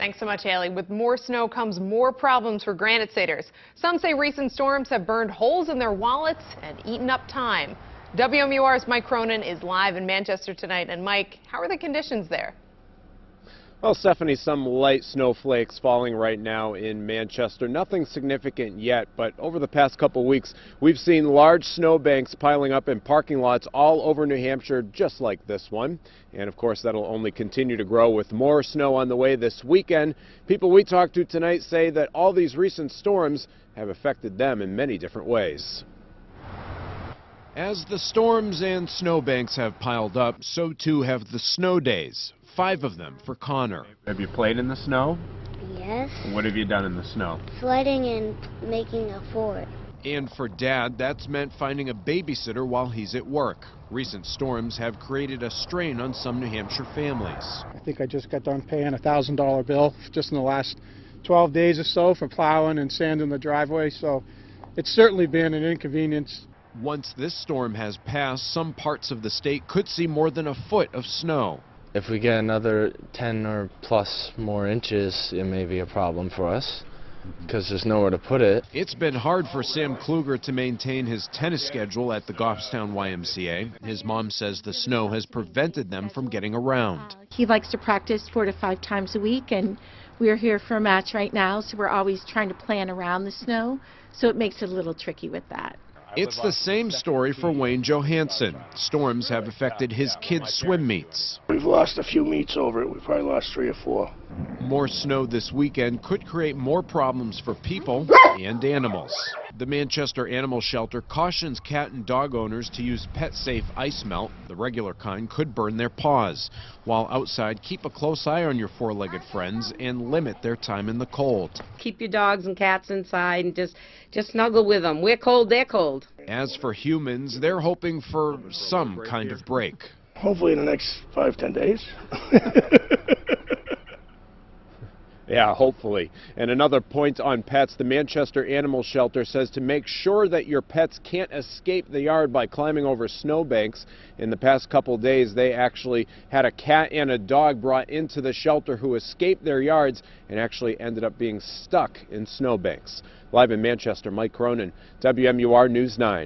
Thanks so much, Haley. With more snow comes more problems for Granite Staters. Some say recent storms have burned holes in their wallets and eaten up time. WMUR's Mike Cronin is live in Manchester tonight. And Mike, how are the conditions there? Well, Stephanie, some light snowflakes falling right now in Manchester. Nothing significant yet, but over the past couple weeks, we've seen large snowbanks piling up in parking lots all over New Hampshire, just like this one. And of course, that'll only continue to grow with more snow on the way this weekend. People we talked to tonight say that all these recent storms have affected them in many different ways. As the storms and snowbanks have piled up, so too have the snow days. 5 of them for Connor. Have you played in the snow? Yes. What have you done in the snow? Sledding and making a fort. And for Dad, that's meant finding a babysitter while he's at work. Recent storms have created a strain on some New Hampshire families. I think I just got done paying a $1,000 bill just in the last 12 days or so for plowing and sanding the driveway, so it's certainly been an inconvenience. Once this storm has passed, some parts of the state could see more than a foot of snow. If we get another 10 or plus more inches, it may be a problem for us because there's nowhere to put it. It's been hard for Sam Kluger to maintain his tennis schedule at the Goffstown YMCA. His mom says the snow has prevented them from getting around. He likes to practice 4 to 5 times a week, and we're here for a match right now, so we're always trying to plan around the snow, so it makes it a little tricky with that. It's the same story for Wayne Johansson. Storms have affected his kids' swim meets. We've lost a few meets over it. We've probably lost 3 or 4. More snow this weekend could create more problems for people and animals. The Manchester Animal Shelter cautions cat and dog owners to use pet-safe ice melt. The regular kind could burn their paws. While outside, keep a close eye on your 4-legged friends and limit their time in the cold. Keep your dogs and cats inside and just snuggle with them. We're cold, they're cold. As for humans, they're hoping for some kind of break. Hopefully in the next 5-10 days. Yeah, hopefully. And another point on pets, the Manchester Animal Shelter says to make sure that your pets can't escape the yard by climbing over snowbanks. In the past couple days, they actually had a cat and a dog brought into the shelter who escaped their yards and actually ended up being stuck in snowbanks. Live in Manchester, Mike Cronin, WMUR News 9.